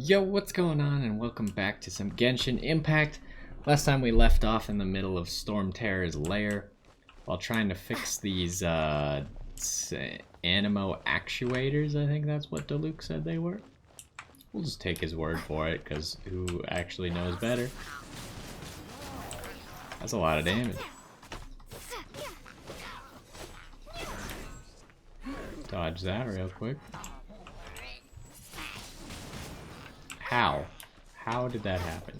Yo, what's going on, and welcome back to some Genshin Impact. Last time we left off in the middle of Storm Terror's lair while trying to fix these animo actuators. I think that's what Diluc said they were. We'll just take his word for it, because who actually knows better? That's a lot of damage. Dodge that real quick. How? How did that happen?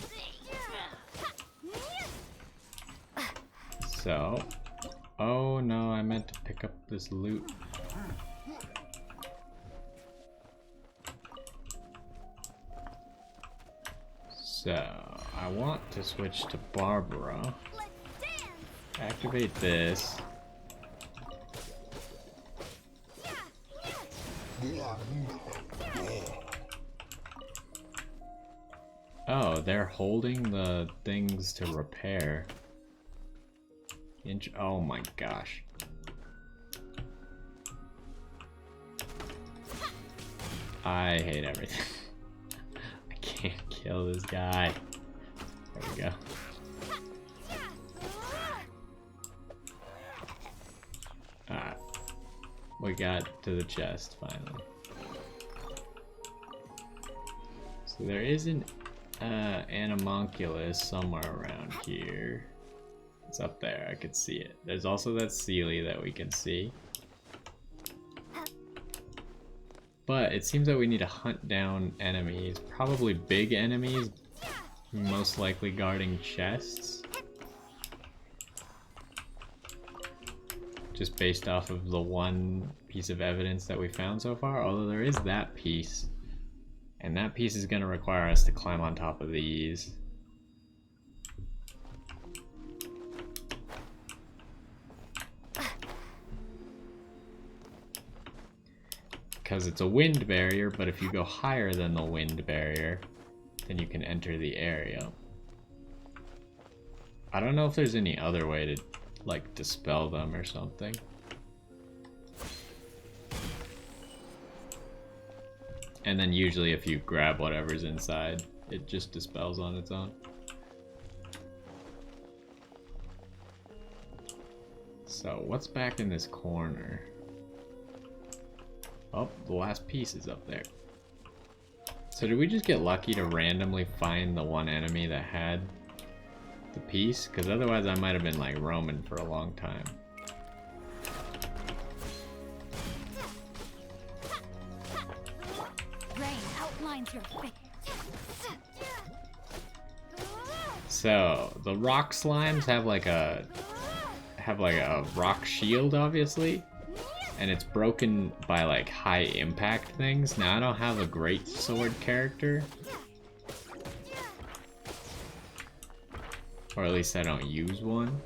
So, oh no, I meant to pick up this loot. So, I want to switch to Barbara. Activate this. Oh, they're holding the things to repair. Oh my gosh. I hate everything. I can't kill this guy. There we go. Alright. We got to the chest finally. So there is an Animonculus somewhere around here. It's up there, I could see it. There's also that Sealy that we can see. But it seems that we need to hunt down enemies, probably big enemies, most likely guarding chests. Just based off of the one piece of evidence that we found so far, although there is that piece. And that piece is going to require us to climb on top of these. Because it's a wind barrier, but if you go higher than the wind barrier, then you can enter the area. I don't know if there's any other way to, like, dispel them or something. And then usually if you grab whatever's inside, it just dispels on its own. So what's back in this corner? Oh, the last piece is up there. So did we just get lucky to randomly find the one enemy that had the piece? Because otherwise I might have been like roaming for a long time. So the rock slimes have like a rock shield, obviously, and it's broken by like high impact things. Now I don't have a great sword character, or at least I don't use one,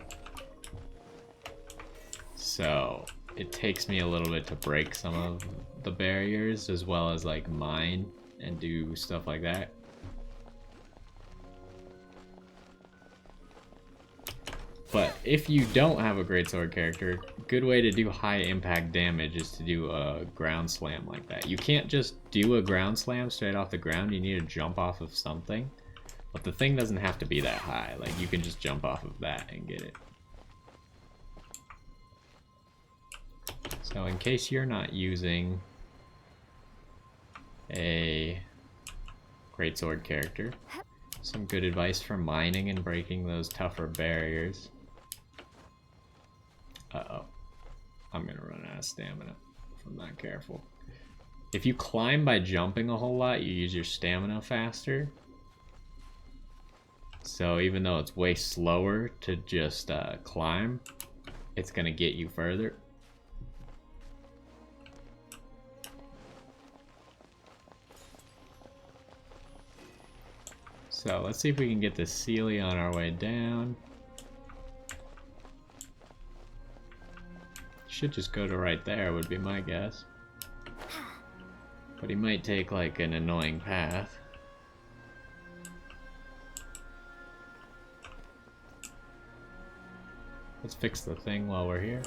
so it takes me a little bit to break some of the barriers as well as like mine and do stuff like that. But if you don't have a great sword character, good way to do high impact damage is to do a ground slam like that. You can't just do a ground slam straight off the ground, you need to jump off of something. But the thing doesn't have to be that high, like you can just jump off of that and get it. So in case you're not using a great sword character, some good advice for mining and breaking those tougher barriers. Uh-oh. I'm gonna run out of stamina if I'm not careful. If you climb by jumping a whole lot, you use your stamina faster. So even though it's way slower to just climb, it's gonna get you further. So let's see if we can get the Sealy on our way down. Should just go to right there would be my guess. But he might take like an annoying path. Let's fix the thing while we're here.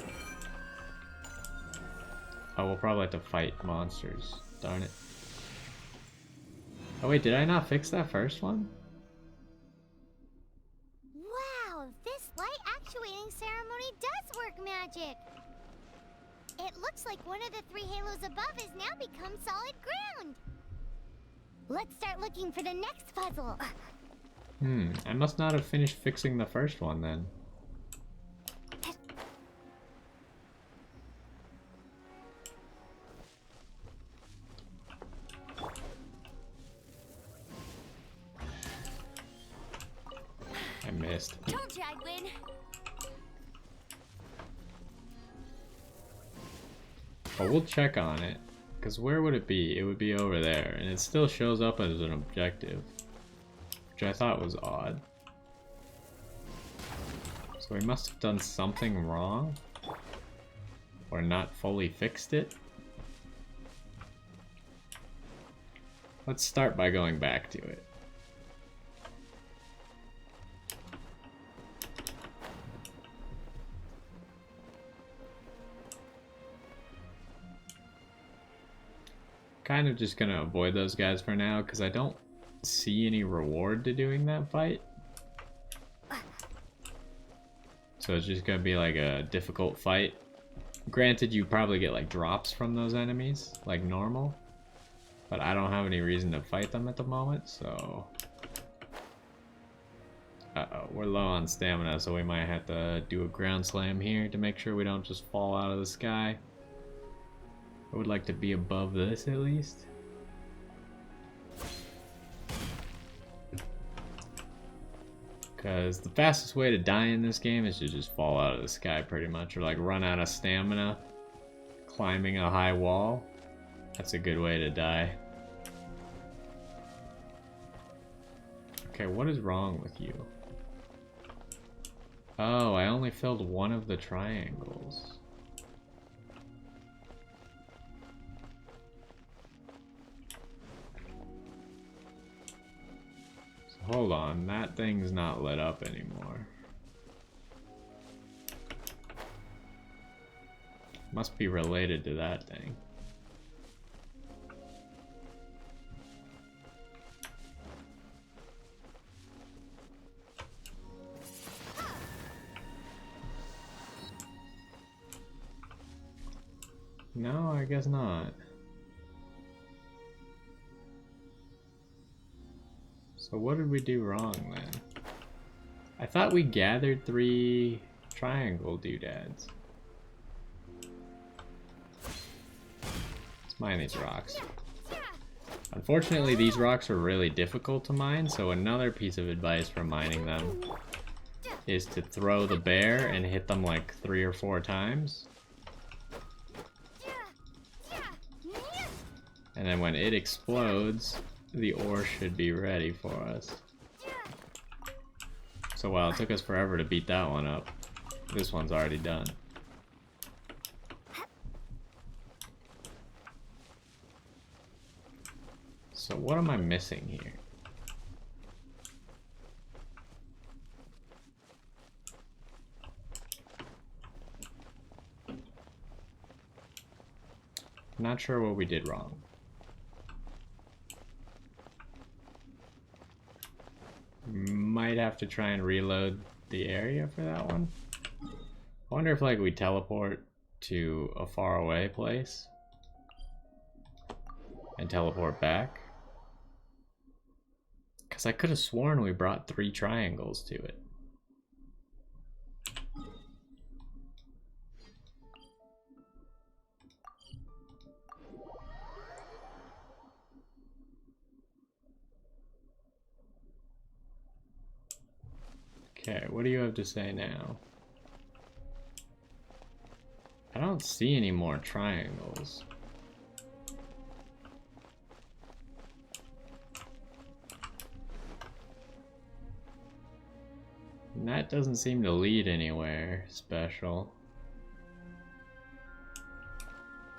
Oh, we'll probably have to fight monsters. Darn it. Oh wait, did I not fix that first one? Wow, this light actuating ceremony does work magic. It looks like one of the 3 halos above has now become solid ground. Let's start looking for the next puzzle. I must not have finished fixing the first one then. I missed. Told you I'd win. But we'll check on it. Because where would it be? It would be over there. And it still shows up as an objective. Which I thought was odd. So we must have done something wrong. Or not fully fixed it. Let's start by going back to it. Kind of just gonna avoid those guys for now because I don't see any reward to doing that fight. So it's just gonna be like a difficult fight. Granted, you probably get like drops from those enemies, like normal. But I don't have any reason to fight them at the moment, so... Uh-oh, we're low on stamina, so we might have to do a ground slam here to make sure we don't just fall out of the sky. I would like to be above this at least. Because the fastest way to die in this game is to just fall out of the sky pretty much, or like run out of stamina climbing a high wall. That's a good way to die. Okay, what is wrong with you? Oh, I only filled one of the triangles. So hold on, that thing's not lit up anymore. Must be related to that thing. No, I guess not. So what did we do wrong then? I thought we gathered 3 triangle doodads. Let's mine these rocks. Unfortunately, these rocks are really difficult to mine, so another piece of advice for mining them is to throw the bear and hit them like 3 or 4 times. And then when it explodes, the ore should be ready for us. So while it took us forever to beat that one up, this one's already done. So what am I missing here? Not sure what we did wrong. Might have to try and reload the area for that one. I wonder if like we teleport to a far away place and teleport back. Because I could have sworn we brought 3 triangles to it. Okay, what do you have to say now? I don't see any more triangles. And that doesn't seem to lead anywhere special.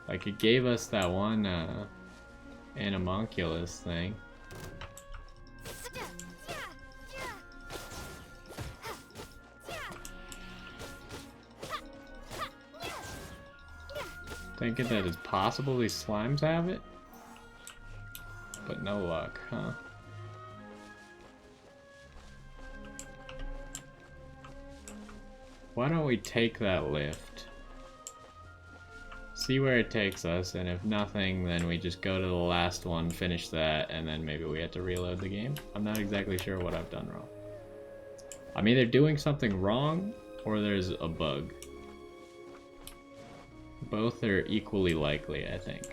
Like it gave us that one animonculus thing. Thinking that it's possible these slimes have it? but no luck, huh? Why don't we take that lift? See where it takes us, and if nothing, then we just go to the last one, finish that, and then maybe we have to reload the game. I'm not exactly sure what I've done wrong. I'm either doing something wrong, or there's a bug. Both are equally likely, I think.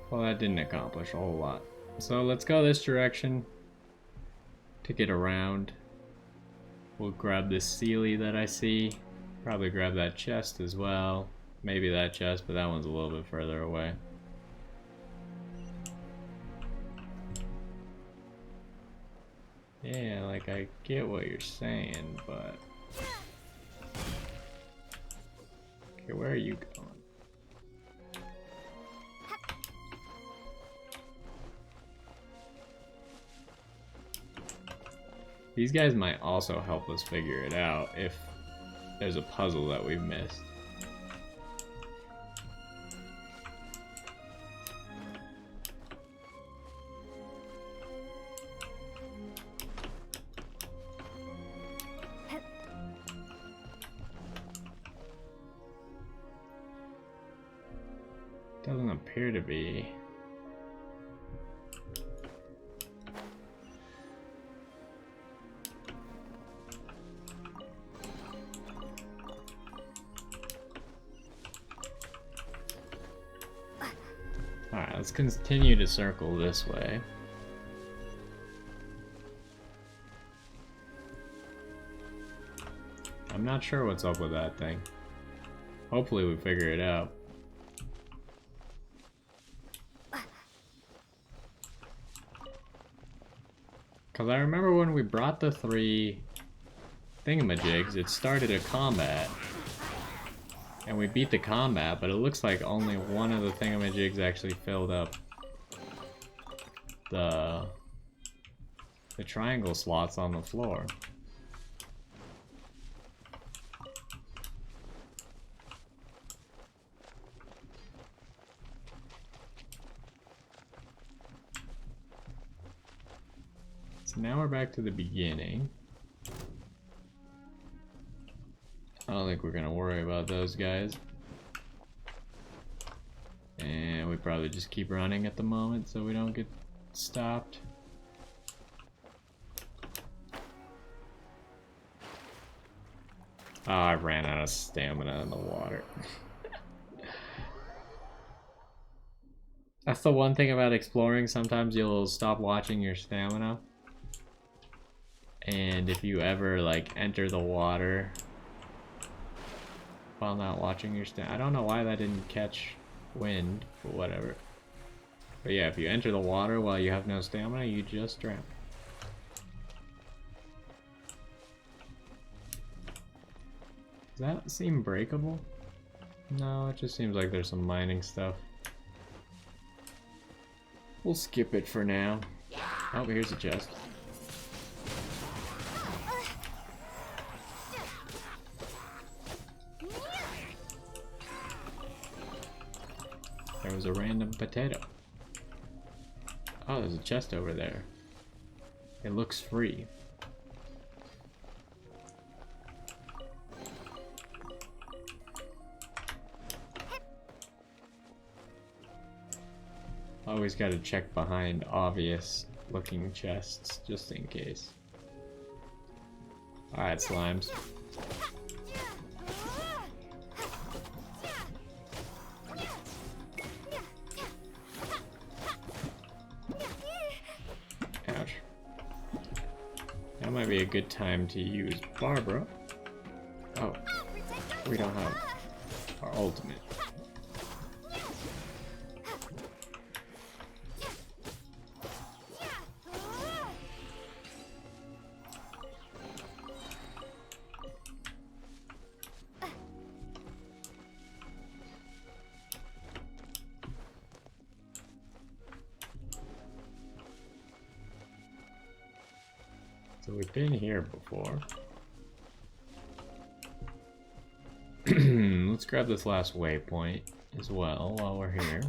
Well, that didn't accomplish a whole lot. So let's go this direction to get around. We'll grab this Sealy that I see. Probably grab that chest as well. Maybe that chest, but that one's a little bit further away. Yeah, like I get what you're saying, but... Okay, where are you going? These guys might also help us figure it out if there's a puzzle that we've missed. Doesn't appear to be. Alright, let's continue to circle this way. I'm not sure what's up with that thing. Hopefully we figure it out. Because I remember when we brought the 3 thingamajigs, it started a combat. And we beat the combat, but it looks like only one of the thingamajigs actually filled up the triangle slots on the floor. So now we're back to the beginning. I don't think we're gonna worry about those guys. And we probably just keep running at the moment so we don't get stopped. Oh, I ran out of stamina in the water. That's the one thing about exploring. Sometimes you'll stop watching your stamina. And if you ever like enter the water while not watching your stamina, I don't know why that didn't catch wind, but whatever. But yeah, if you enter the water while you have no stamina, you just drown. Does that seem breakable? No, it just seems like there's some mining stuff. We'll skip it for now. Oh, here's a chest. There was a random potato. Oh, there's a chest over there. It looks free. Always gotta check behind obvious looking chests, just in case. Alright, slimes. Ouch. That might be a good time to use Barbara. Oh, we don't have our ultimate. So we've been here before. Let's grab this last waypoint as well while we're here.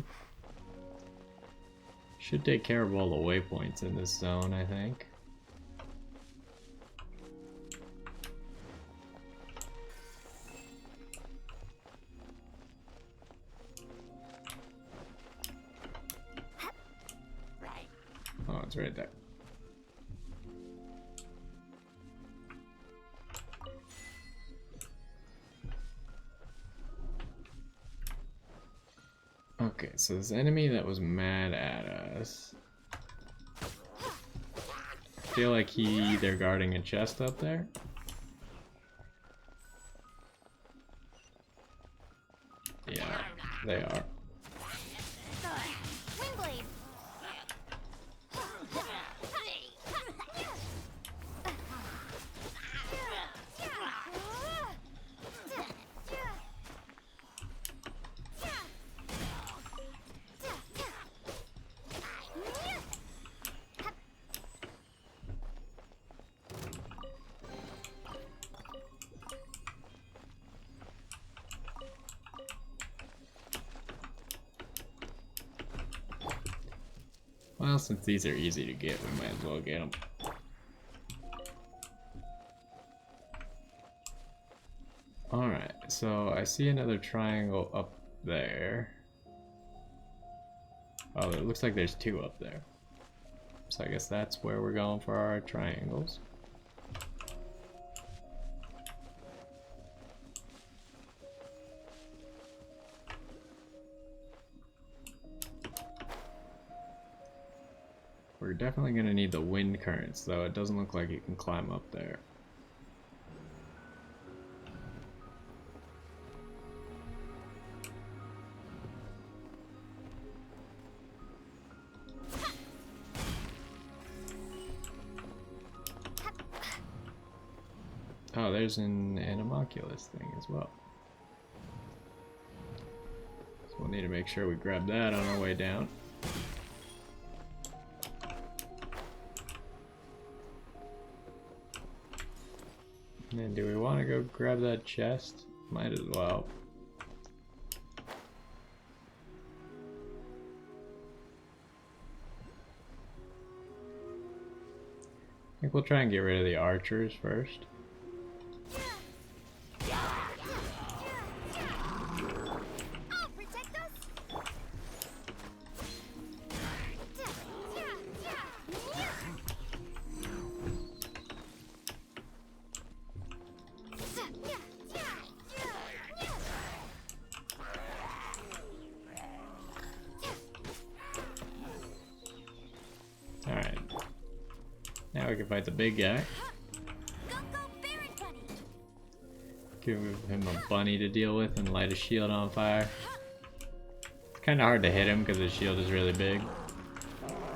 Should take care of all the waypoints in this zone, I think. Oh, it's right there. Okay, so this enemy that was mad at us. I feel like they're guarding a chest up there. Yeah, they are. Well, since these are easy to get, we might as well get them. Alright, so I see another triangle up there. Oh, it looks like there's two up there. So I guess that's where we're going for our triangles. We're definitely going to need the wind currents, though it doesn't look like you can climb up there. Oh, there's an Animalculus thing as well. So we'll need to make sure we grab that on our way down. And then do we want to go grab that chest? Might as well. I think we'll try and get rid of the archers first. Alright. Now we can fight the big guy. Give him a bunny to deal with and light a shield on fire. It's kind of hard to hit him because his shield is really big.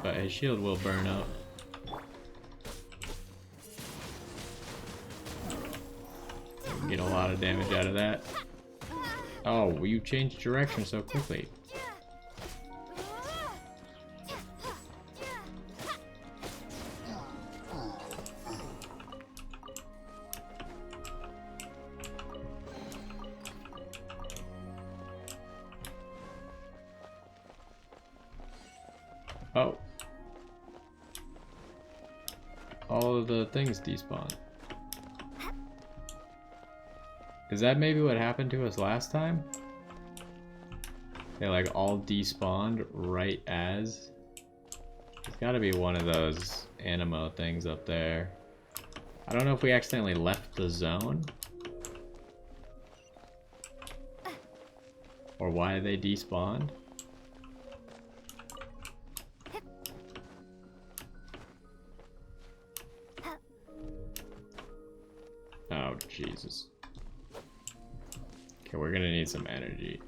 But his shield will burn up. Get a lot of damage out of that. Oh, you changed direction so quickly. Oh. All of the things despawn. Is that maybe what happened to us last time? They like all despawned right as... It's gotta be one of those animo things up there. I don't know if we accidentally left the zone. Or why they despawned. Oh, Jesus. Okay, we're gonna need some energy.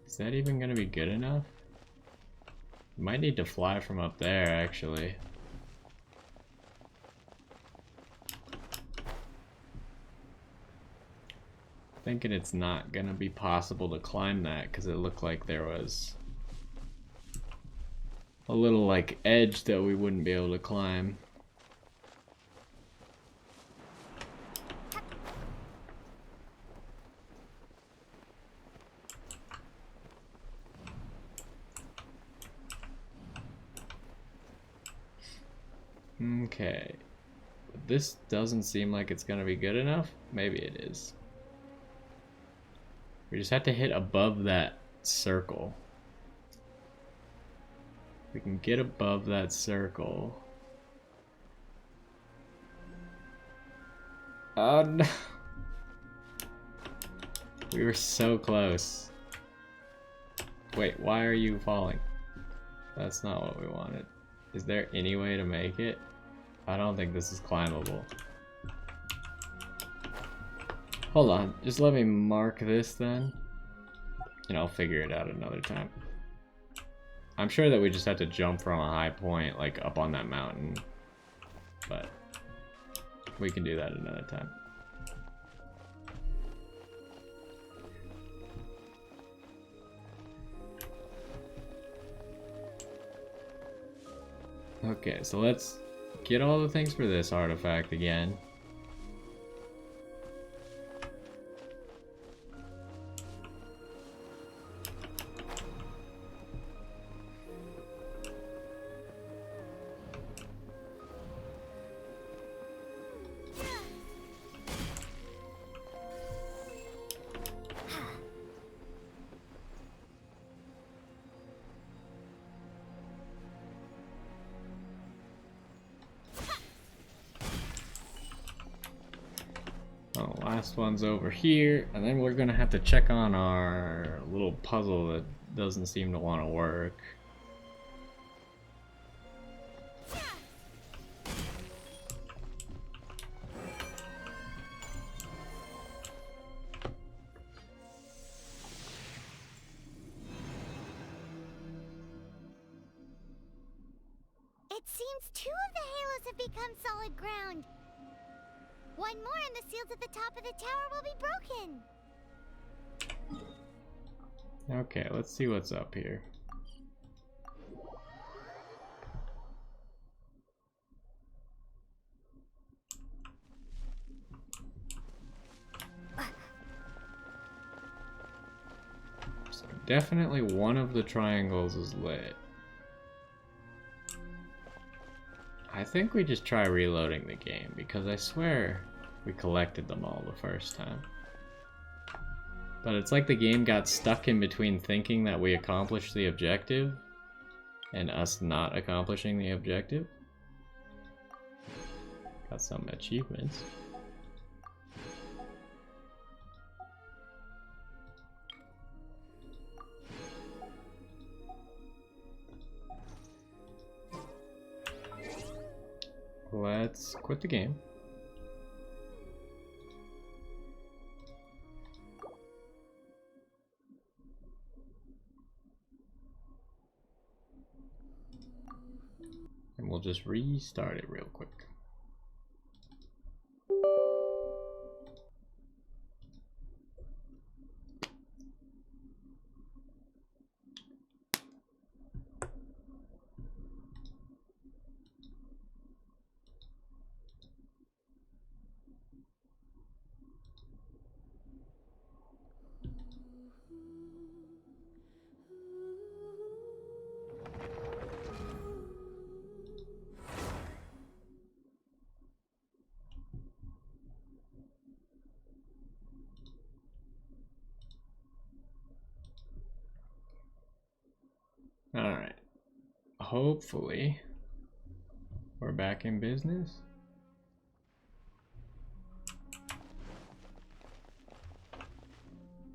Is that even gonna be good enough? Might need to fly from up there, actually. Thinking it's not gonna be possible to climb that because it looked like there was a little like edge that we wouldn't be able to climb. Okay. This doesn't seem like it's gonna be good enough. Maybe it is. We just have to hit above that circle. We can get above that circle. Oh no! We were so close. Wait, why are you falling? That's not what we wanted. Is there any way to make it? I don't think this is climbable. Hold on, just let me mark this then. And I'll figure it out another time. I'm sure that we just have to jump from a high point, like up on that mountain. But we can do that another time. Okay, so let's get all the things for this artifact again. Oh, last one's over here, and then we're gonna have to check on our little puzzle that doesn't seem to want to work. It seems 2 of the halos have become solid ground. 1 more and the seals at the top of the tower will be broken. Okay, let's see what's up here. So definitely one of the triangles is lit. I think we just try reloading the game, because I swear we collected them all the first time. But it's like the game got stuck in between thinking that we accomplished the objective and us not accomplishing the objective. Got some achievements. Let's quit the game. And we'll just restart it real quick. Alright. Hopefully, we're back in business.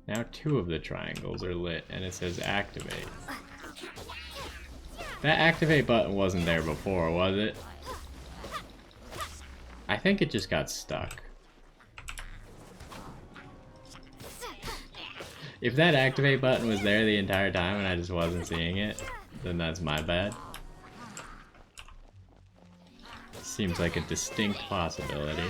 Now 2 of the triangles are lit and it says activate. That activate button wasn't there before, was it? I think it just got stuck. If that activate button was there the entire time and I just wasn't seeing it, then that's my bad. Seems like a distinct possibility.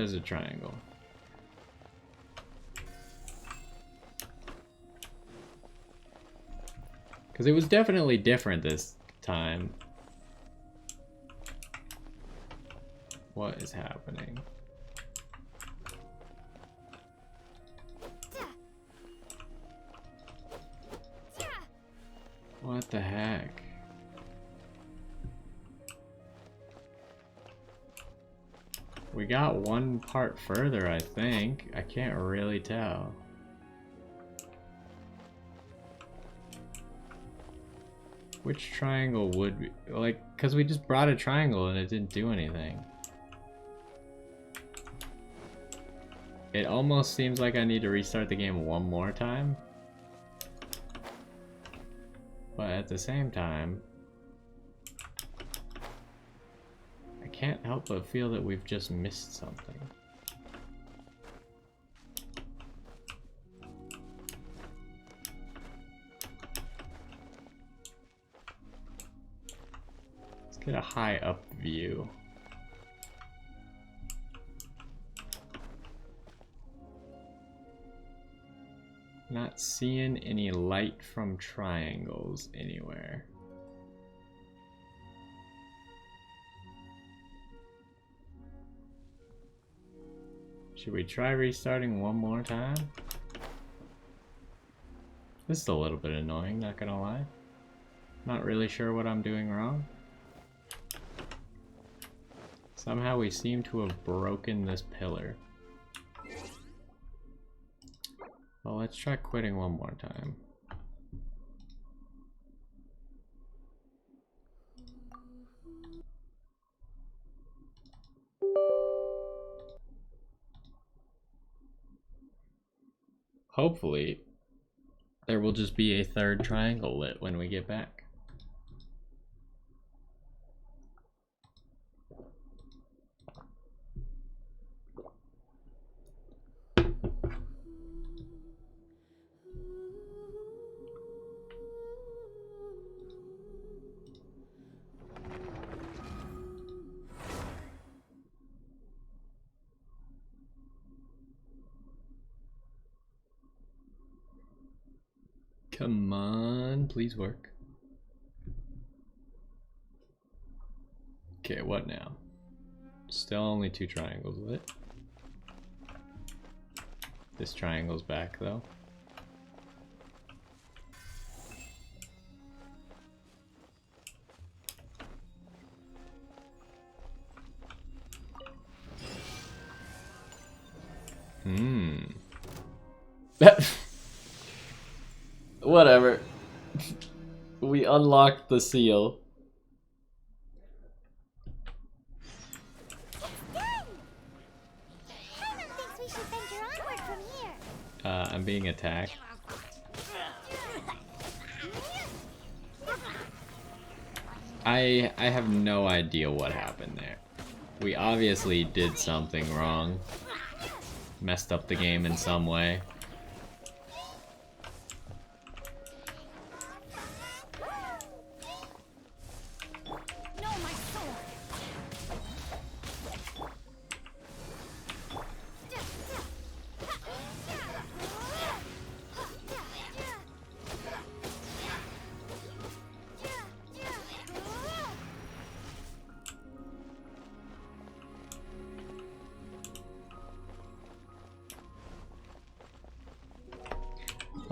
as a triangle. Because it was definitely different this time. What is happening? What the heck? We got one part further, I think. I can't really tell. Which triangle would we... Like, because we just brought a triangle and it didn't do anything. It almost seems like I need to restart the game one more time. But at the same time, I can't help but feel that we've just missed something. Let's get a high up view. Not seeing any light from triangles anywhere. Should we try restarting one more time? This is a little bit annoying, not gonna lie. Not really sure what I'm doing wrong. Somehow we seem to have broken this pillar. Well, let's try quitting one more time. Hopefully, there will just be a third triangle lit when we get back. Come on, please work. Okay, what now? Still only two triangles lit. This triangle's back though. Whatever. We unlocked the seal. I'm being attacked. I have no idea what happened there. We obviously did something wrong. Messed up the game in some way.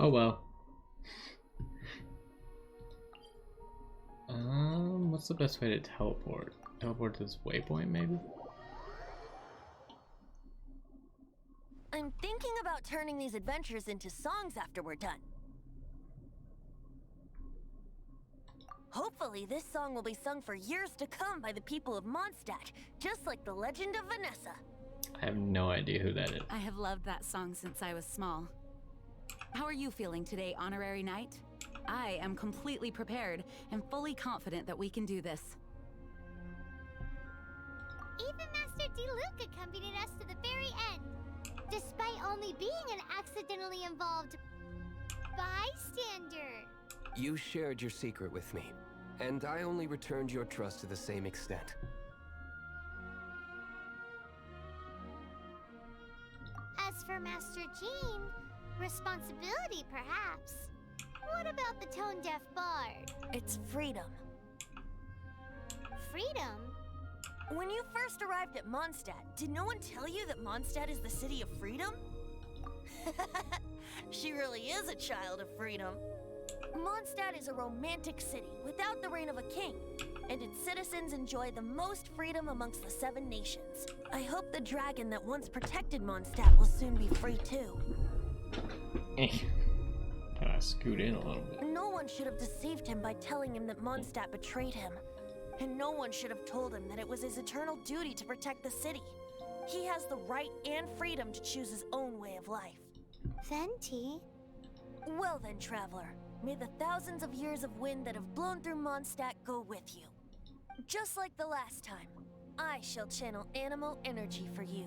Oh well. What's the best way to teleport? Teleport to this waypoint, maybe? I'm thinking about turning these adventures into songs after we're done. Hopefully, this song will be sung for years to come by the people of Mondstadt, just like the legend of Vanessa. I have no idea who that is. I have loved that song since I was small. How are you feeling today, Honorary Knight? I am completely prepared and fully confident that we can do this. Even Master Diluc accompanied us to the very end, despite only being an accidentally involved bystander. You shared your secret with me, and I only returned your trust to the same extent. for Master Jean. Responsibility, perhaps. What about the tone-deaf bard? It's freedom. Freedom? When you first arrived at Mondstadt, did no one tell you that Mondstadt is the city of freedom? She really is a child of freedom. Mondstadt is a romantic city without the reign of a king, and its citizens enjoy the most freedom amongst the 7 nations. I hope the dragon that once protected Mondstadt will soon be free too. Can I scoot in a little bit? No one should have deceived him by telling him that Mondstadt betrayed him. And no one should have told him that it was his eternal duty to protect the city. He has the right and freedom to choose his own way of life. Venti? Well then, traveler, may the thousands of years of wind that have blown through Mondstadt go with you. Just like the last time, I shall channel animal energy for you.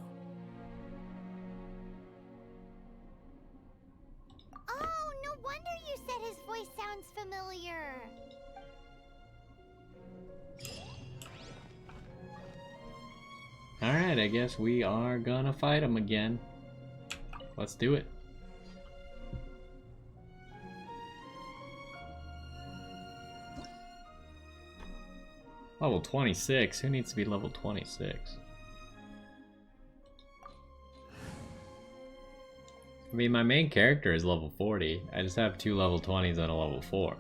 Oh, no wonder you said his voice sounds familiar. Alright, I guess we are gonna fight him again. Let's do it. Level 26? Who needs to be level 26? I mean, my main character is level 40. I just have 2 level 20s and a level 4.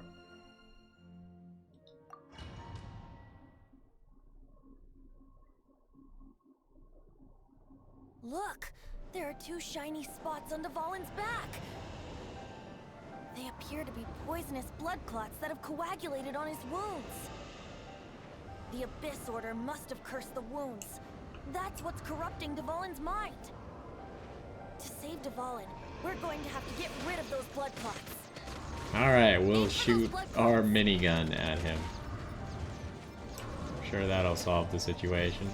Look! There are 2 shiny spots on Dvalin's back! They appear to be poisonous blood clots that have coagulated on his wounds. The Abyss Order must have cursed the wounds. That's what's corrupting Dvalin's mind. To save Dvalin, we're going to have to get rid of those blood clots. Alright, we'll shoot our minigun at him. I'm sure that'll solve the situation.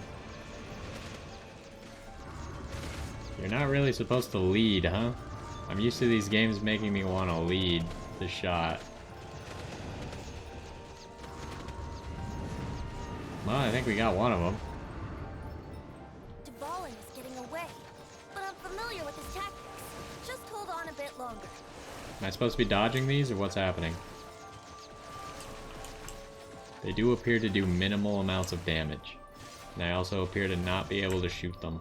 You're not really supposed to lead, huh? I'm used to these games making me want to lead the shot. Well, I think we got one of them. Dvalin is getting away, but I'm familiar with his tactics. Just hold on a bit longer. Am I supposed to be dodging these, or what's happening? They do appear to do minimal amounts of damage. And I also appear to not be able to shoot them.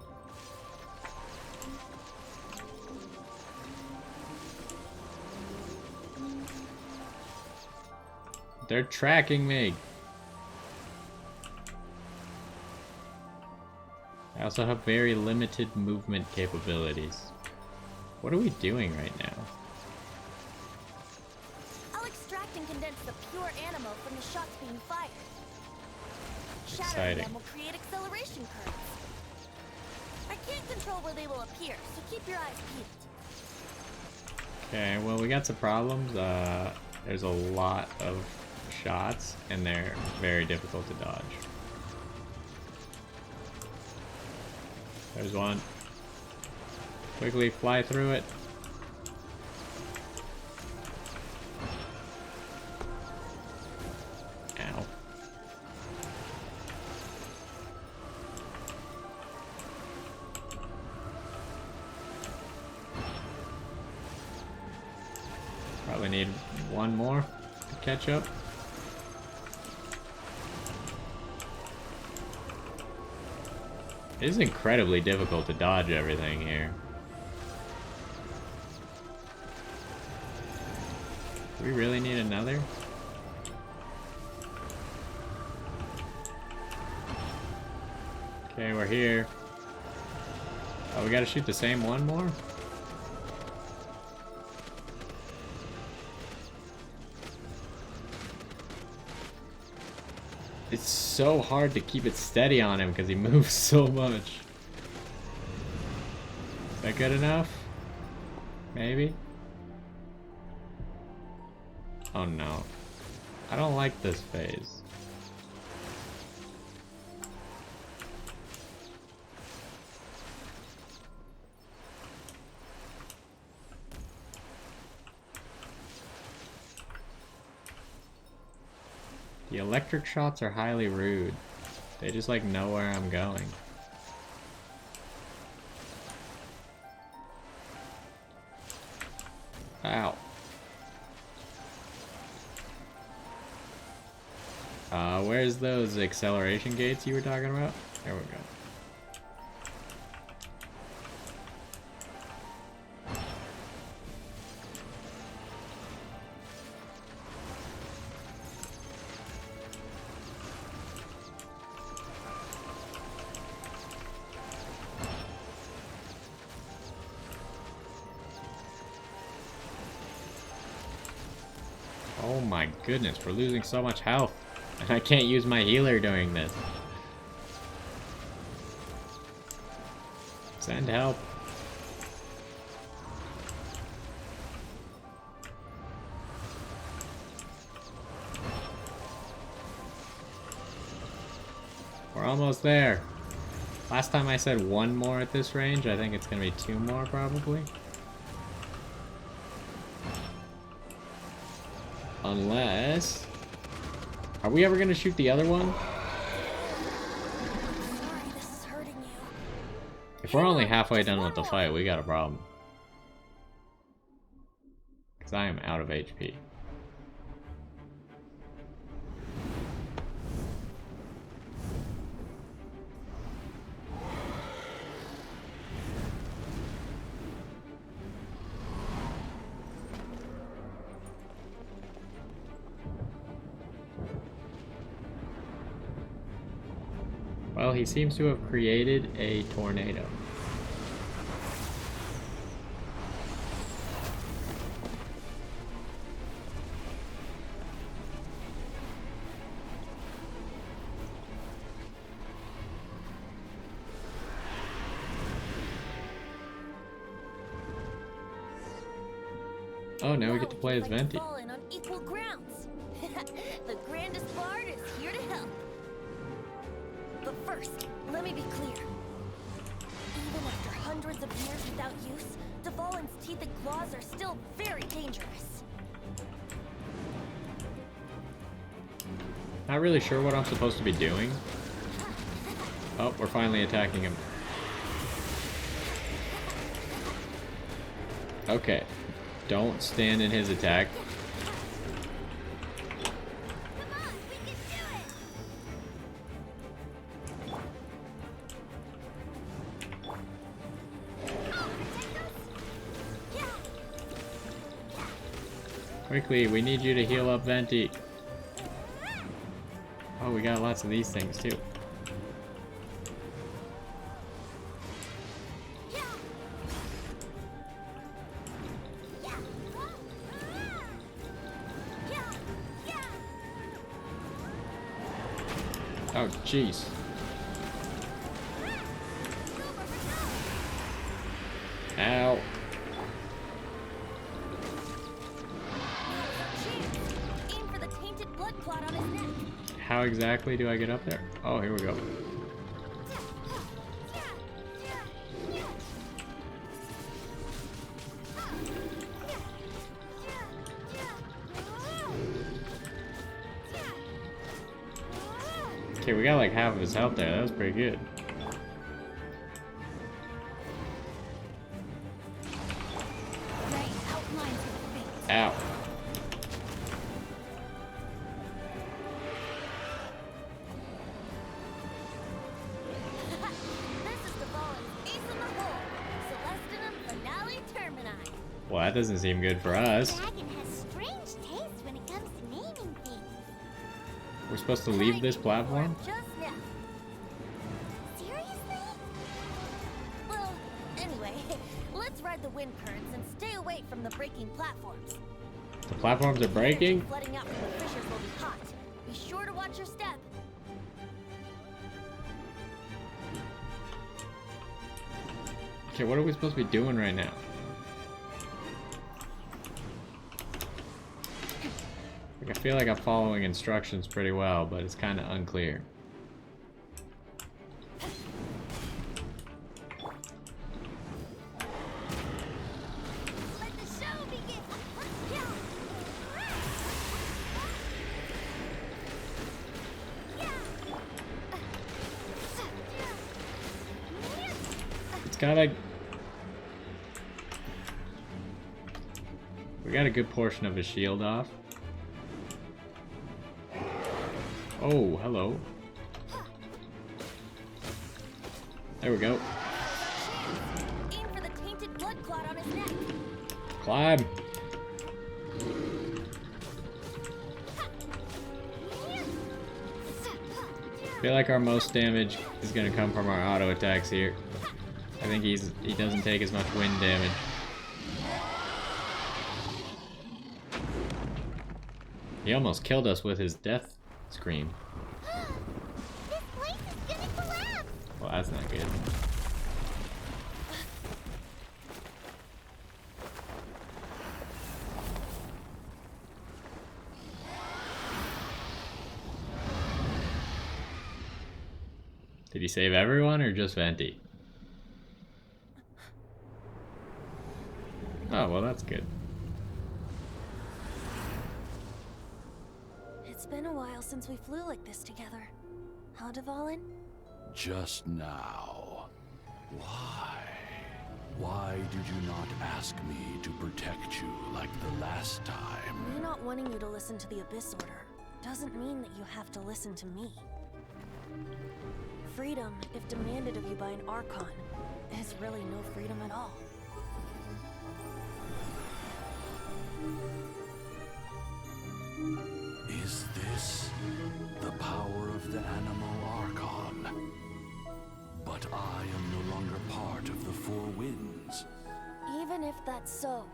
They're tracking me. I also have very limited movement capabilities. What are we doing right now? I'll extract and condense the pure animal from the shots being fired. Shattering Exciting. them will create acceleration currents. I can't control where they will appear, so keep your eyes peeled. Okay, well, we got some problems. There's a lot of shots, and they're very difficult to dodge. There's one. Quickly fly through it. Ow. Probably need one more to catch up. It is incredibly difficult to dodge everything here. Do we really need another? Okay, we're here. Oh, we gotta shoot the same one more? It's so hard to keep it steady on him because he moves so much. Is that good enough? Maybe? Oh no. I don't like this phase. The electric shots are highly rude. They just like know where I'm going. Ow. Where's those acceleration gates you were talking about? There we go. Oh my goodness, we're losing so much health. And I can't use my healer during this. Send help. We're almost there. Last time I said one more at this range. I think it's gonna be two more probably. Unless... Are we ever gonna shoot the other one? Sorry, this is hurting you. If we're only halfway done with the fight, we got a problem. Because I am out of HP. Well, he seems to have created a tornado. Oh, now we get to play as Venti. Dvalin on equal grounds. The grandest bard is here to help. But first, let me be clear. Even after hundreds of years without use, Dvalin's teeth and claws are still very dangerous. Not really sure what I'm supposed to be doing. Oh, we're finally attacking him. Okay. Don't stand in his attack. Come on, we can do it! Oh, protect us! Yeah! Quickly, we need you to heal up Venti. Oh, we got lots of these things too. Oh, jeez. Ow. Aim for the tainted blood clot on his neck. How exactly do I get up there? Oh, here we go. Okay, we got like half of his health there. That was pretty good. Ow. This is Dvalin's ace in the hole. Celestinum finale termini. Well, that doesn't seem good for us. Dragon has strange taste when it comes to naming things. We're supposed to leave this platform? Just now. Seriously? Well, anyway, let's ride the wind currents and stay away from the breaking platforms. The platforms are breaking? Flooding out from the fissures will be hot. Be sure to watch your step. Okay, what are we supposed to be doing right now? Like, I feel like I'm following instructions pretty well, but it's kind of unclear. Let the show begin! It's gotta... We got a good portion of his shield off. Oh, hello. There we go. Aim for the tainted blood clot on his neck. Climb. I feel like our most damage is gonna come from our auto attacks here. I think he doesn't take as much wind damage. He almost killed us with his death scream. This place is gonna collapse! Well, that's not good. Did he save everyone or just Venti? Oh, well, that's good. It's been a while since we flew like this together. Huh, Dvalin? Just now. Why? Why did you not ask me to protect you like the last time? Me not wanting you to listen to the Abyss Order doesn't mean that you have to listen to me. Freedom, if demanded of you by an Archon, is really no freedom at all. Is this the power of the animal Archon? But I am no longer part of the Four Winds. Even if that's so,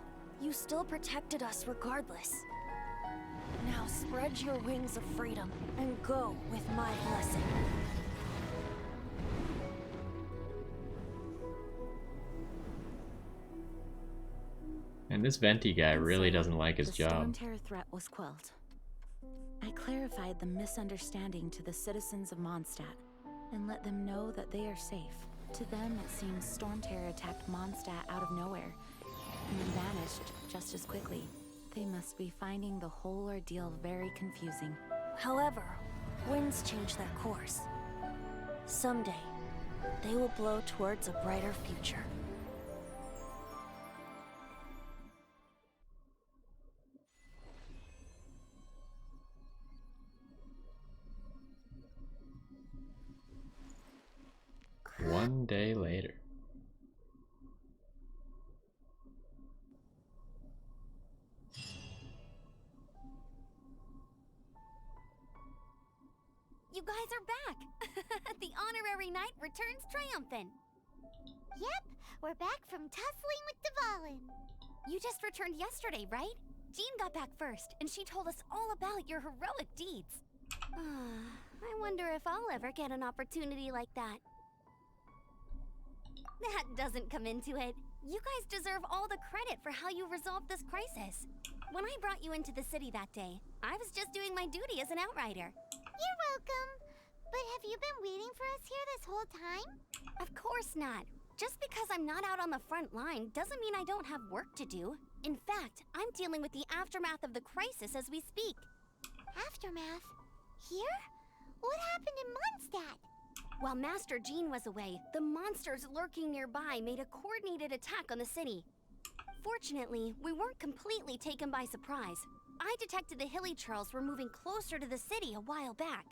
you still protected us regardless. Now spread your wings of freedom and go with my blessing. And this Venti guy really doesn't like his the job. storm terror threat was quelled. I clarified the misunderstanding to the citizens of Mondstadt and let them know that they are safe. To them, it seems storm terror attacked Mondstadt out of nowhere and then vanished just as quickly. They must be finding the whole ordeal very confusing. However, winds change their course. Someday, they will blow towards a brighter future. One day later. You guys are back! The honorary knight returns triumphant. Yep, we're back from tussling with Dvalin. You just returned yesterday, right? Jean got back first, and she told us all about your heroic deeds. I wonder if I'll ever get an opportunity like that. That doesn't come into it. You guys deserve all the credit for how you resolved this crisis. When I brought you into the city that day, I was just doing my duty as an outrider. You're welcome. But have you been waiting for us here this whole time? Of course not. Just because I'm not out on the front line doesn't mean I don't have work to do. In fact, I'm dealing with the aftermath of the crisis as we speak. Aftermath? Here? What happened in Mondstadt? While Master Jean was away, the monsters lurking nearby made a coordinated attack on the city. Fortunately, we weren't completely taken by surprise. I detected the Hilly Churls were moving closer to the city a while back.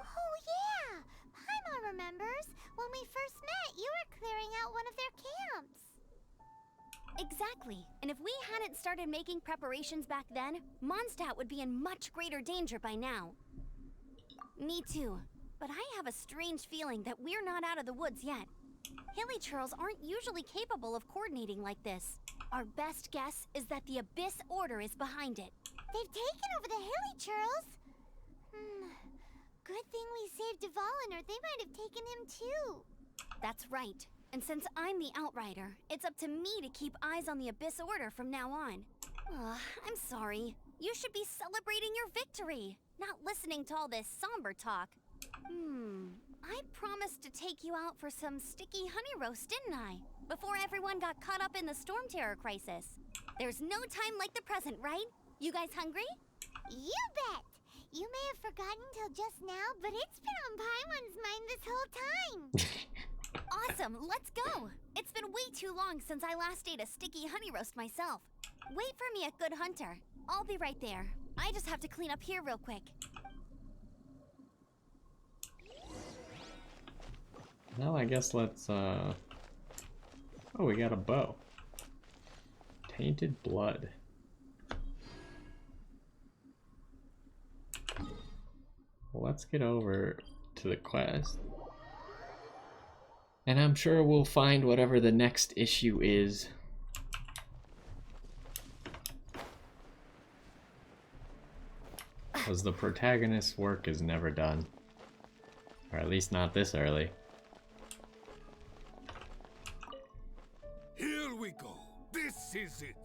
Oh yeah! Paimon remembers. When we first met, you were clearing out one of their camps. Exactly. And if we hadn't started making preparations back then, Mondstadt would be in much greater danger by now. Me too. But I have a strange feeling that we're not out of the woods yet. Hilly Churls aren't usually capable of coordinating like this. Our best guess is that the Abyss Order is behind it. They've taken over the Hilly Churls? Good thing we saved Dvalin, or they might have taken him too. That's right. And since I'm the Outrider, it's up to me to keep eyes on the Abyss Order from now on. I'm sorry. You should be celebrating your victory, not listening to all this somber talk. I promised to take you out for some sticky honey roast, didn't I? Before everyone got caught up in the storm terror crisis. There's no time like the present, right? You guys hungry? You bet! You may have forgotten till just now, but it's been on Paimon's mind this whole time. Awesome, let's go! It's been way too long since I last ate a sticky honey roast myself. Wait for me at Good Hunter. I'll be right there. I just have to clean up here real quick. Well, I guess let's, Oh, we got a bow. Tainted blood. Well, let's get over to the quest. And I'm sure we'll find whatever the next issue is. Because the protagonist's work is never done. Or at least not this early. Here we go. This is it.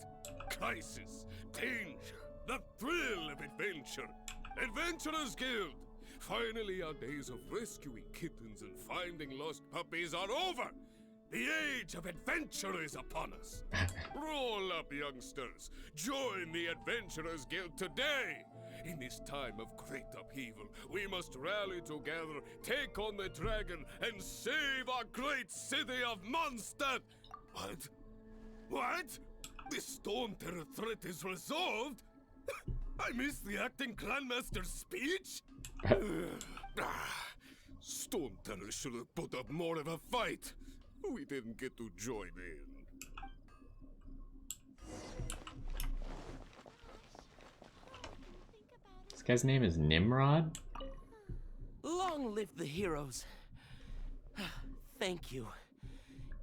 Crisis, danger, the thrill of adventure. Adventurers Guild. Finally, our days of rescuing kittens and finding lost puppies are over. The age of adventure is upon us. Roll up, youngsters. Join the Adventurers Guild today. In this time of great upheaval, we must rally together, take on the dragon, and save our great city of Mondstadt. What? What? The Storm Terror threat is resolved? I missed the acting Clanmaster's speech? Storm Terror should have put up more of a fight. We didn't get to join in. This guy's name is Nimrod? Long live the heroes. Thank you.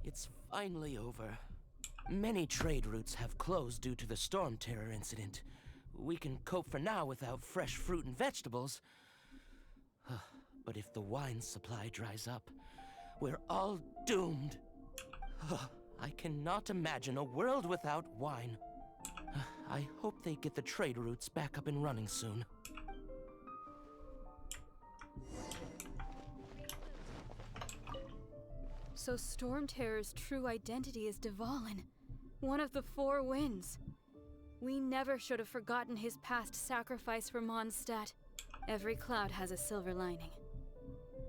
It's finally over. Many trade routes have closed due to the Storm Terror incident. We can cope for now without fresh fruit and vegetables. But if the wine supply dries up, we're all doomed. I cannot imagine a world without wine. I hope they get the trade routes back up and running soon. So Storm Terror's true identity is Dvalin, one of the Four Winds. We never should have forgotten his past sacrifice for Mondstadt. Every cloud has a silver lining.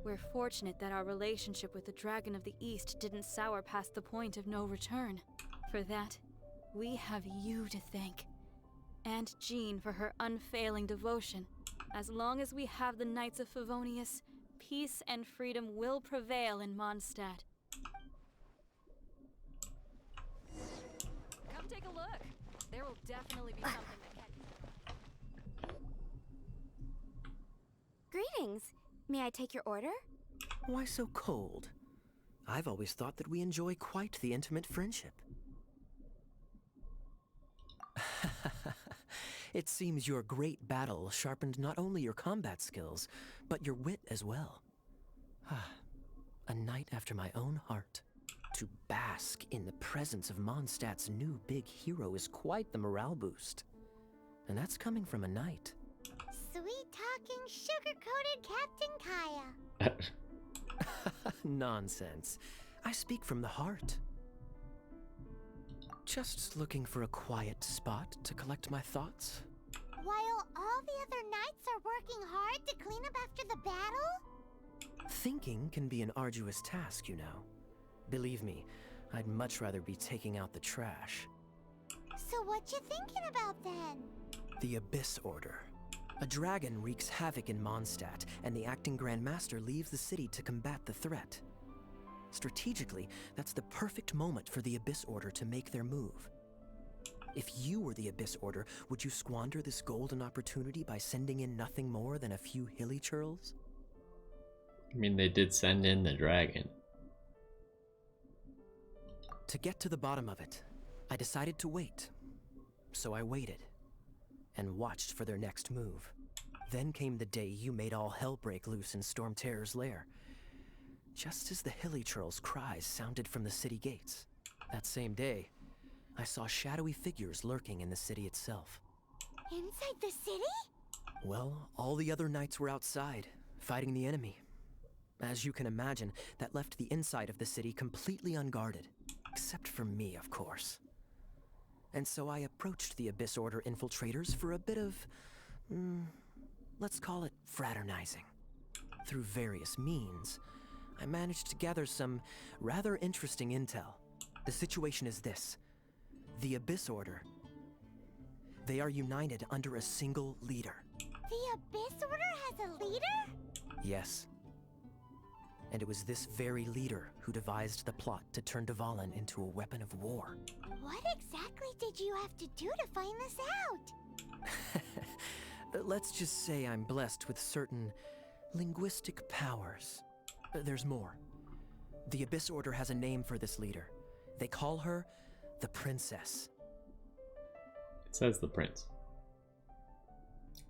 We're fortunate that our relationship with the Dragon of the East didn't sour past the point of no return. For that, we have you to thank. And Jean for her unfailing devotion. As long as we have the Knights of Favonius, peace and freedom will prevail in Mondstadt. Come take a look. There will definitely be something that catches. Greetings. May I take your order? Why so cold? I've always thought that we enjoy quite the intimate friendship. It seems your great battle sharpened not only your combat skills, but your wit as well. A knight after my own heart. To bask in the presence of Mondstadt's new big hero is quite the morale boost. And that's coming from a knight. Sweet-talking, sugar-coated Captain Kaya. Nonsense. I speak from the heart. Just looking for a quiet spot to collect my thoughts. While all the other knights are working hard to clean up after the battle? Thinking can be an arduous task, you know. Believe me, I'd much rather be taking out the trash. So what you thinking about then? The Abyss Order. A dragon wreaks havoc in Mondstadt, and the acting Grand Master leaves the city to combat the threat. Strategically, that's the perfect moment for the Abyss Order to make their move. If you were the Abyss Order, would you squander this golden opportunity by sending in nothing more than a few hilly churls? I mean, they did send in the dragon. To get to the bottom of it, I decided to wait. So I waited, and watched for their next move. Then came the day you made all hell break loose in Storm Terror's lair. Just as the hilly churl's cries sounded from the city gates. That same day, I saw shadowy figures lurking in the city itself. Inside the city? Well, all the other knights were outside, fighting the enemy. As you can imagine, that left the inside of the city completely unguarded. Except for me, of course. And so I approached the Abyss Order infiltrators for a bit of, let's call it fraternizing. Through various means, I managed to gather some rather interesting intel. The situation is this. The Abyss Order, They are united under a single leader. The Abyss Order has a leader? Yes. And it was this very leader who devised the plot to turn Dvalin into a weapon of war. What exactly did you have to do to find this out? Let's just say I'm blessed with certain linguistic powers. There's more. The Abyss Order has a name for this leader. They call her the Princess. It says the prince.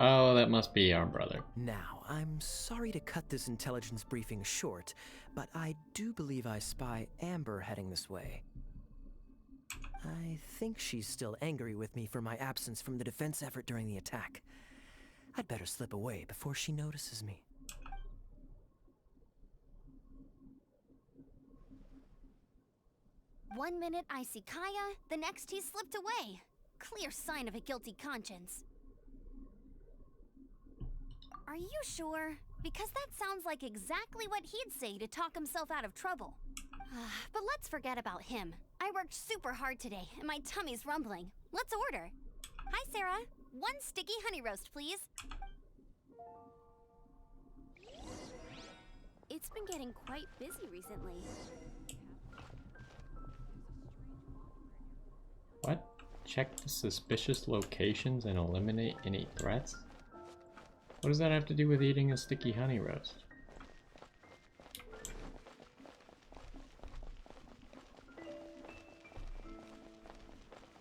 Oh, that must be our brother. Now, I'm sorry to cut this intelligence briefing short, but I do believe I spy Amber heading this way. I think she's still angry with me for my absence from the defense effort during the attack. I'd better slip away before she notices me. One minute I see Kaya, the next he slipped away. Clear sign of a guilty conscience. Are you sure? Because that sounds like exactly what he'd say to talk himself out of trouble. But let's forget about him. I worked super hard today, and my tummy's rumbling. Let's order. Hi, Sarah. One sticky honey roast, please. It's been getting quite busy recently. What? Check the suspicious locations and eliminate any threats? What does that have to do with eating a sticky honey roast?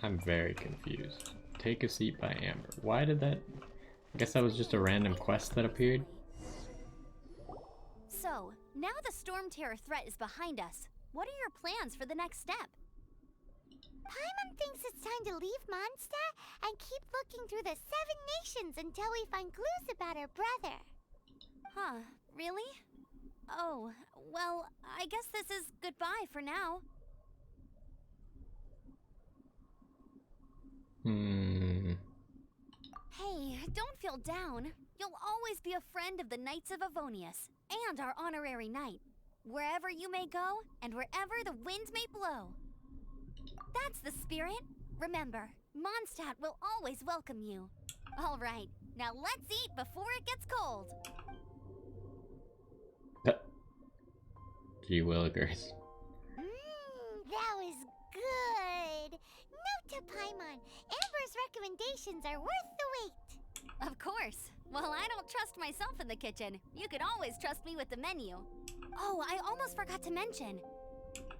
I'm very confused. Take a seat by Amber. Why did that... I guess that was just a random quest that appeared? So, now the Storm Terror threat is behind us. What are your plans for the next step? Paimon thinks it's time to leave Mondstadt and keep looking through the 7 nations until we find clues about her brother. Huh, really? Oh, well, I guess this is goodbye for now. Hey, don't feel down. You'll always be a friend of the Knights of Avonius, and our honorary knight. Wherever you may go, and wherever the wind may blow. That's the spirit. Remember, Mondstadt will always welcome you. All right, now let's eat before it gets cold. Gee willikers. That was good. Note to Paimon, Amber's recommendations are worth the wait. Of course. Well, I don't trust myself in the kitchen. You could always trust me with the menu. Oh, I almost forgot to mention.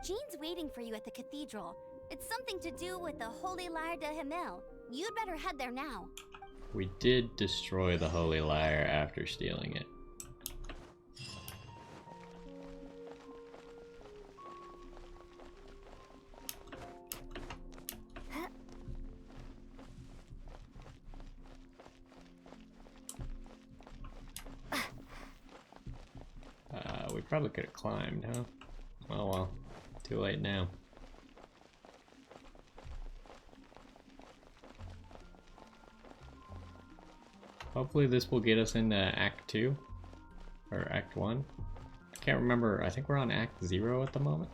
Jean's waiting for you at the cathedral. It's something to do with the Holy Lyre de Himmel. You'd better head there now. We did destroy the Holy Lyre after stealing it. We probably could have climbed, huh? Oh well, too late now. Hopefully this will get us into Act 2, or Act 1. I can't remember, I think we're on Act 0 at the moment.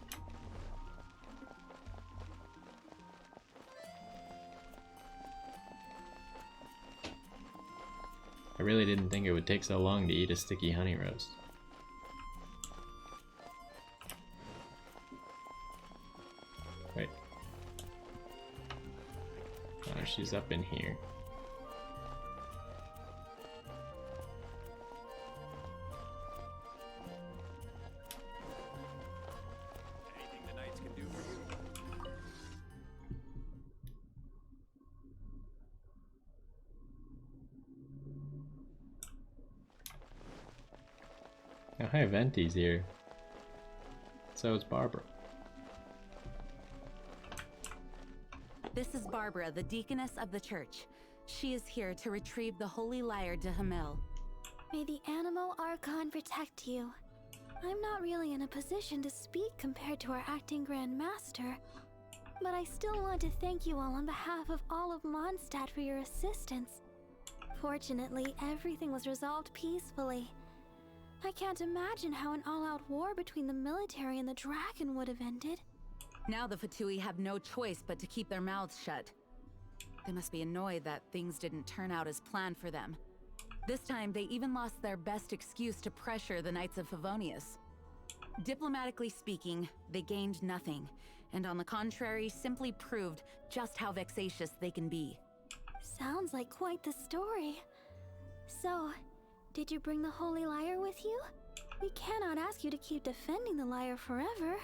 I really didn't think it would take so long to eat a sticky honey roast. Wait. Oh, she's up in here. Anything the knights can do for you? Oh, hi, Venti's here. So is Barbara. This is Barbara, the deaconess of the church. She is here to retrieve the Holy Lyre de Himmel. May the Animo Archon protect you. I'm not really in a position to speak compared to our acting Grand Master, but I still want to thank you all on behalf of all of Mondstadt for your assistance. Fortunately, everything was resolved peacefully. I can't imagine how an all-out war between the military and the dragon would have ended. Now the Fatui have no choice but to keep their mouths shut. They must be annoyed that things didn't turn out as planned for them. This time, they even lost their best excuse to pressure the Knights of Favonius. Diplomatically speaking, they gained nothing, and on the contrary, simply proved just how vexatious they can be. Sounds like quite the story. So, did you bring the Holy Lyre with you? We cannot ask you to keep defending the lyre forever.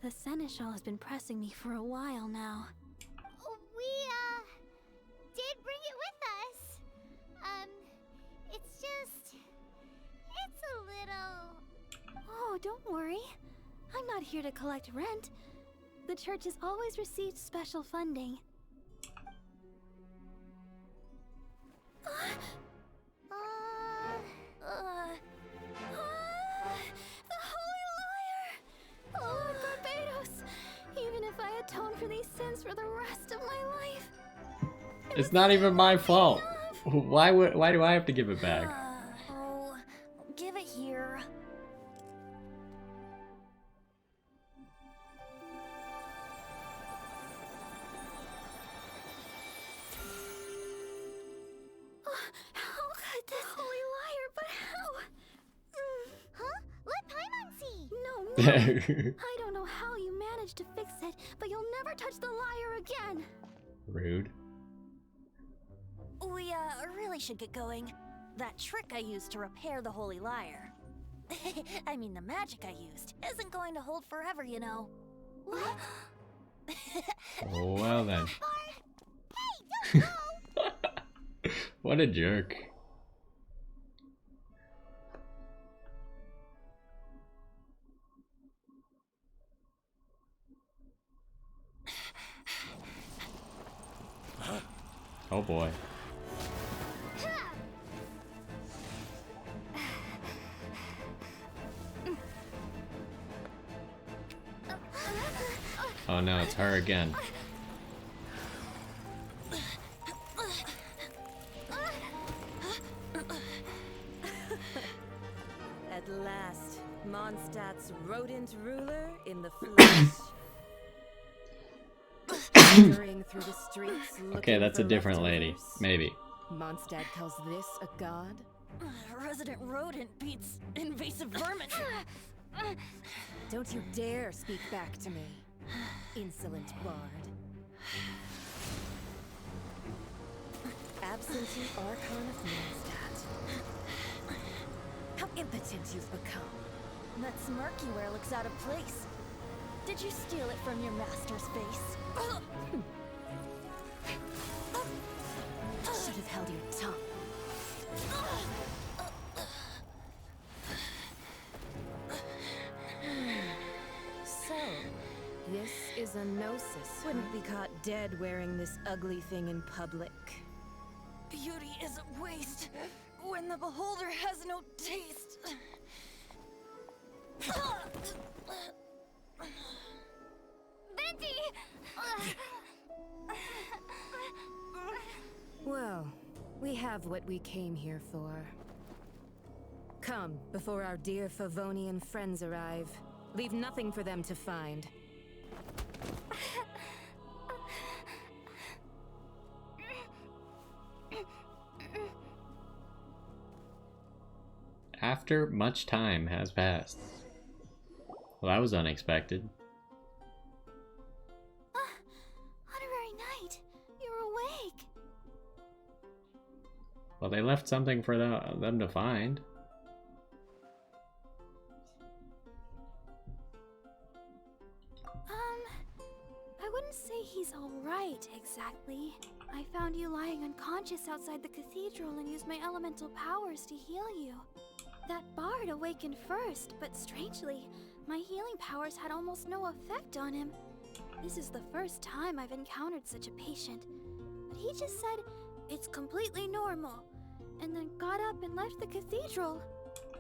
The Seneschal has been pressing me for a while now. We, did bring it with us. It's a little... Oh, don't worry. I'm not here to collect rent. The church has always received special funding. The Holy Lyre! Lord Barbados! Even if I atone for these sins for the rest of my life... It's not even my fault. Why do I have to give it back? Oh, give it here. How could this Holy Lyre, but how? Huh? Let Paimon see! No. I don't know how you managed to fix it, but you'll never touch the lyre again. Rude. We, really should get going. That trick I used to repair the Holy Lyre. I mean, the magic I used isn't going to hold forever, you know. What? Well then. Hey, don't go! What a jerk. Oh boy. Oh no, it's her again. At last, Mondstadt's rodent ruler in the flesh. Wandering through the streets Okay, that's a looking for different lady. leftovers. Maybe. Mondstadt calls this a god? Resident rodent beats invasive vermin. Don't you dare speak back to me, insolent bard. Absentee Archon of Mondstadt. How impotent you've become. That smirk you wear looks out of place. Did you steal it from your master's face? Should have held your tongue. So, this is a gnosis. Wouldn't be caught dead wearing this ugly thing in public. Beauty is a waste when the beholder has no taste. Venti! Well, we have what we came here for. Come, before our dear Favonian friends arrive. Leave nothing for them to find. After much time has passed. Well, that was unexpected. Honorary Knight, you're awake. Well, they left something for them to find. I wouldn't say he's alright, exactly. I found you lying unconscious outside the cathedral and used my elemental powers to heal you. That bard awakened first, but strangely, my healing powers had almost no effect on him. This is the first time I've encountered such a patient. But he just said, it's completely normal, and then got up and left the cathedral.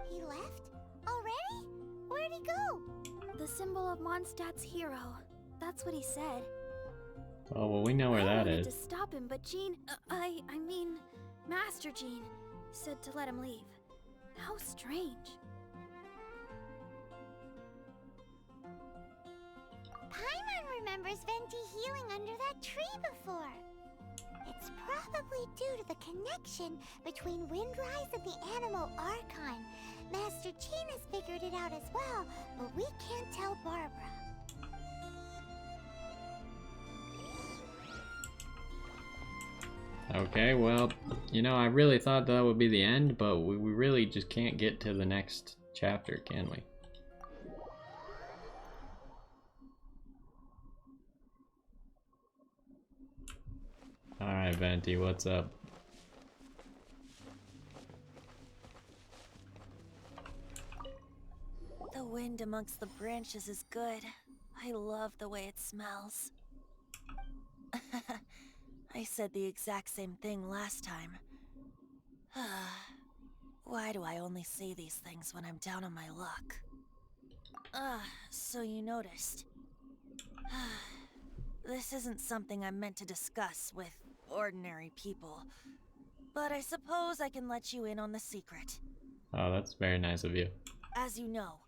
He left? Already? Where'd he go? The symbol of Mondstadt's hero. That's what he said. Oh, well, we know where I that wanted is. to stop him, but Jean, I mean, Master Jean, said to let him leave. How strange. Paimon remembers Venti healing under that tree before. It's probably due to the connection between Windrise and the Animal Archon. Master Jean has figured it out as well, but we can't tell Barbara. Okay, well, you know, I really thought that would be the end, but we really just can't get to the next chapter, can we? Alright, Venti, what's up? The wind amongst the branches is good. I love the way it smells. I said the exact same thing last time. Why do I only say these things when I'm down on my luck? So you noticed. This isn't something I'm meant to discuss with ordinary people, but I suppose I can let you in on the secret. Oh, that's very nice of you. As you know,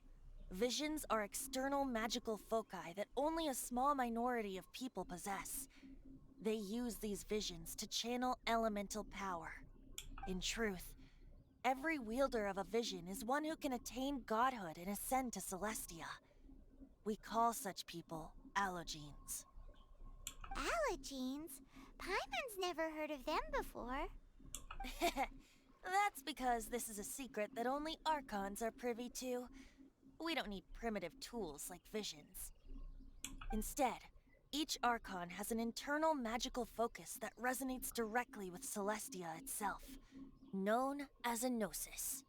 visions are external magical foci that only a small minority of people possess. They use these visions to channel elemental power. In truth, every wielder of a vision is one who can attain godhood and ascend to Celestia. We call such people allogenes. Allogenes? Paimon's never heard of them before. That's because this is a secret that only Archons are privy to. We don't need primitive tools like visions. Instead, each Archon has an internal magical focus that resonates directly with Celestia itself, known as a gnosis.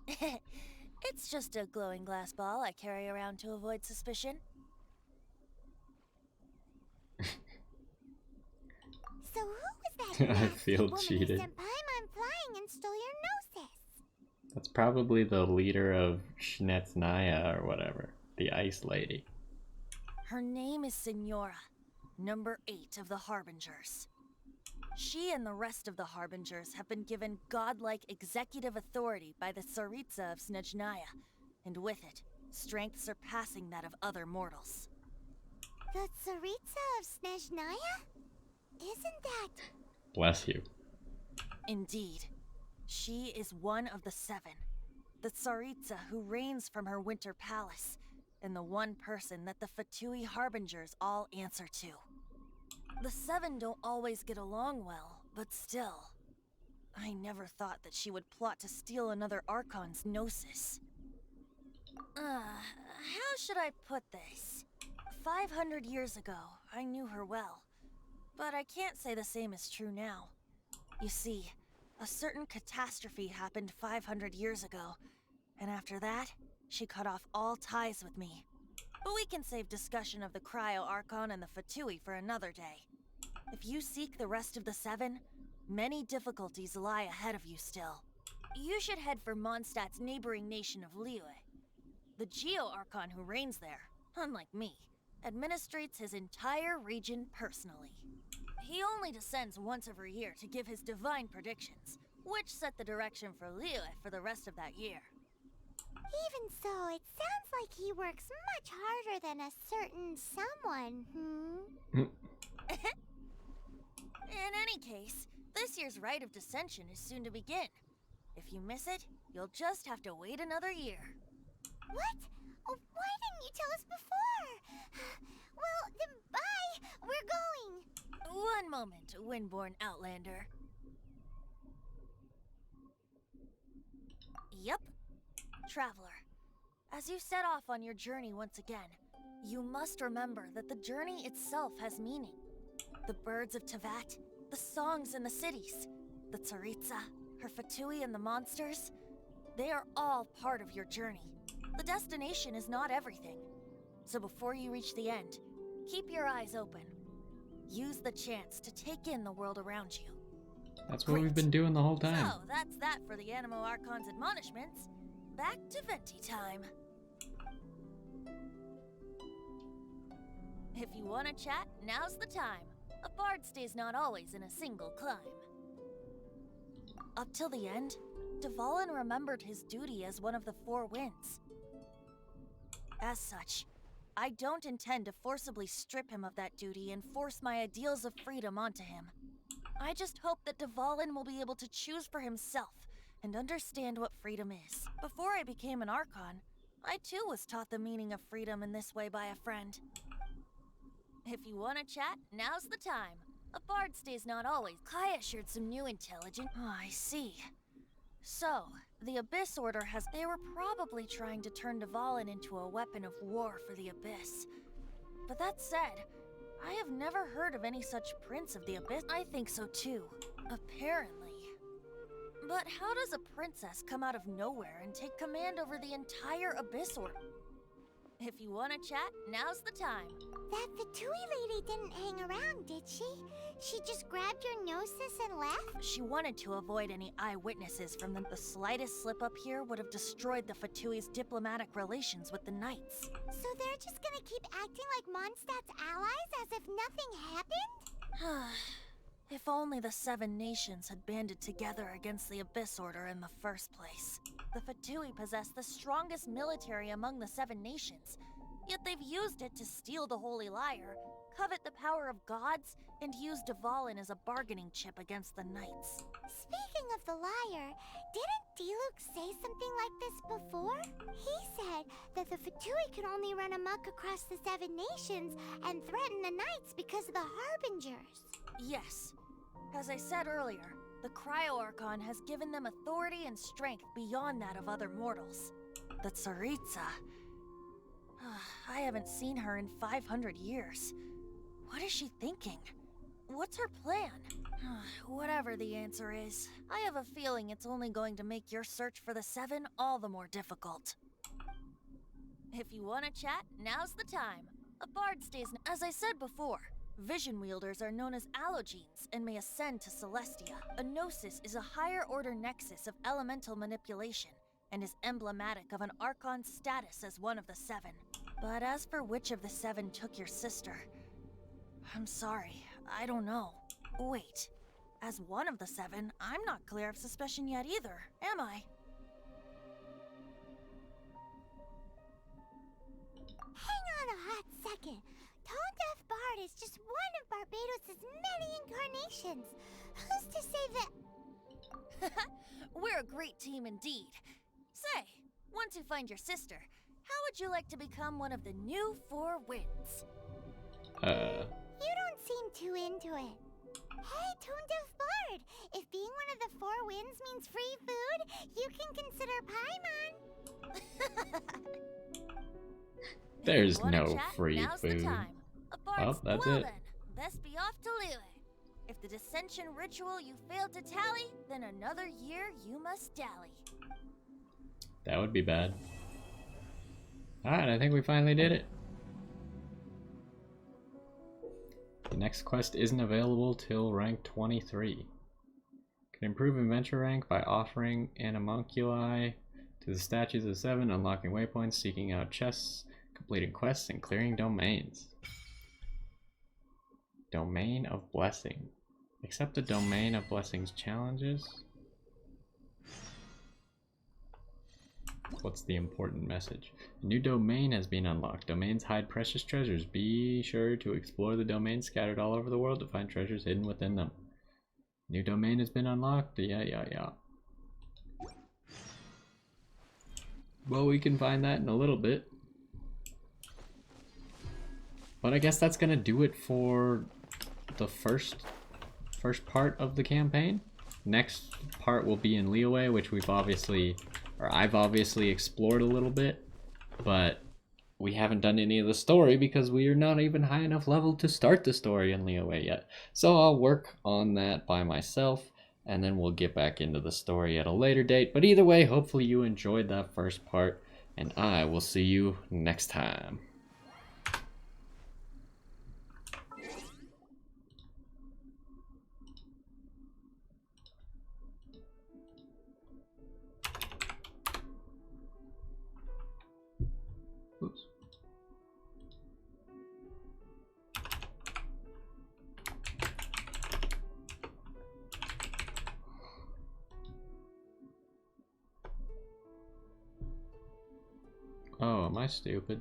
It's just a glowing glass ball I carry around to avoid suspicion. So who was that I nasty feel woman cheated. who sent Paimon flying and stole your gnosis? That's probably the leader of Schnetznaya or whatever. The Ice Lady. Her name is Signora, number 8 of the Harbingers. She and the rest of the Harbingers have been given godlike executive authority by the Tsaritsa of Snezhnaya, and with it, strength surpassing that of other mortals. The Tsaritsa of Snezhnaya? Isn't that... Bless you. Indeed. She is one of the 7, the Tsaritsa who reigns from her winter palace, and the one person that the Fatui Harbingers all answer to. The 7 don't always get along well, but still. I never thought that she would plot to steal another Archon's gnosis. How should I put this? 500 years ago, I knew her well. But I can't say the same is true now. You see, a certain catastrophe happened 500 years ago, and after that, she cut off all ties with me. But we can save discussion of the Cryo Archon and the Fatui for another day. If you seek the rest of the 7, many difficulties lie ahead of you still. You should head for Mondstadt's neighboring nation of Liyue. The Geo Archon who reigns there, unlike me, administrates his entire region personally. He only descends once every year to give his divine predictions, which set the direction for Liyue for the rest of that year. Even so, it sounds like he works much harder than a certain someone, In any case, this year's Rite of Descension is soon to begin. If you miss it, you'll just have to wait another year. What? Oh, why didn't you tell us before? Well, then bye! We're going! One moment, Windborn Outlander. Yep. Traveler, as you set off on your journey once again, you must remember that the journey itself has meaning. The birds of Tevat, the songs in the cities, the Tsaritsa, her Fatui and the monsters, they are all part of your journey. The destination is not everything. So before you reach the end, keep your eyes open. Use the chance to take in the world around you. That's what we've been doing the whole time. So, that's that for the Animo Archon's admonishments. Back to Venti time. If you want to chat, now's the time. A bard stays not always in a single climb. Up till the end, Dvalin remembered his duty as one of the 4 winds. As such, I don't intend to forcibly strip him of that duty and force my ideals of freedom onto him. I just hope that Dvalin will be able to choose for himself and understand what freedom is. Before I became an Archon, I too was taught the meaning of freedom in this way by a friend. If you want to chat, now's the time. A bard stays not always. Kaya shared some new intelligence. Oh, I see. So, the Abyss Order has... They were probably trying to turn Dvalin into a weapon of war for the Abyss. But that said, I have never heard of any such Prince of the Abyss. I think so too. Apparently. But how does a princess come out of nowhere and take command over the entire Abyss Order? If you want to chat, now's the time. That Fatui lady didn't hang around, did she? She just grabbed your gnosis and left? She wanted to avoid any eyewitnesses from them. The slightest slip up here would have destroyed the Fatui's diplomatic relations with the Knights. So they're just gonna keep acting like Mondstadt's allies as if nothing happened? If only the 7 nations had banded together against the Abyss Order in the first place. The Fatui possess the strongest military among the 7 nations, yet they've used it to steal the Holy Lyre, covet the power of gods, and use Dvalin as a bargaining chip against the Knights. Speaking of the Lyre, didn't Diluc say something like this before? He said that the Fatui can only run amok across the 7 nations and threaten the Knights because of the Harbingers. Yes. As I said earlier, the Cryo-Archon has given them authority and strength beyond that of other mortals. The Tsaritsa... I haven't seen her in 500 years. What is she thinking? What's her plan? Whatever the answer is, I have a feeling it's only going to make your search for the 7 all the more difficult. If you want to chat, now's the time. A bard stays... As I said before, vision wielders are known as allogenes and may ascend to Celestia. A gnosis is a higher order nexus of elemental manipulation and is emblematic of an Archon's status as one of the 7. But as for which of the 7 took your sister, I'm sorry, I don't know. Wait, as one of the 7, I'm not clear of suspicion yet either, am I? Hang on a hot second. Tone Deaf Bard is just one of Barbados' many incarnations. Who's to say that... We're a great team indeed. Say, once you find your sister, how would you like to become one of the new 4 winds? You don't seem too into it. Hey, Tone Deaf Bard! If being one of the 4 winds means free food, you can consider Paimon. There's no chat, free now's food. The time. Well, that's well it. Then, best be off to Liyue. If the dissension ritual you failed to tally, then another year you must dally. That would be bad. Alright, I think we finally did it. The next quest isn't available till rank 23. Can improve adventure rank by offering animunculi to the statues of 7, unlocking waypoints, seeking out chests, completing quests, and clearing domains. Domain of Blessing. Accept the Domain of Blessing's challenges. What's the important message? A new domain has been unlocked. Domains hide precious treasures. Be sure to explore the domains scattered all over the world to find treasures hidden within them. New domain has been unlocked. Yeah. Well, we can find that in a little bit. But I guess that's gonna do it for the first part of the campaign. Next part will be in Liyue, which I've obviously explored a little bit, but we haven't done any of the story because we are not even high enough level to start the story in Liyue yet. So I'll work on that by myself, and then we'll get back into the story at a later date. But either way, hopefully you enjoyed that first part, and I will see you next time. Oops. Oh, am I stupid?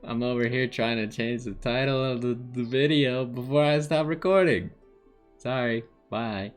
I'm over here trying to change the title of the video before I stop recording. Sorry. Bye.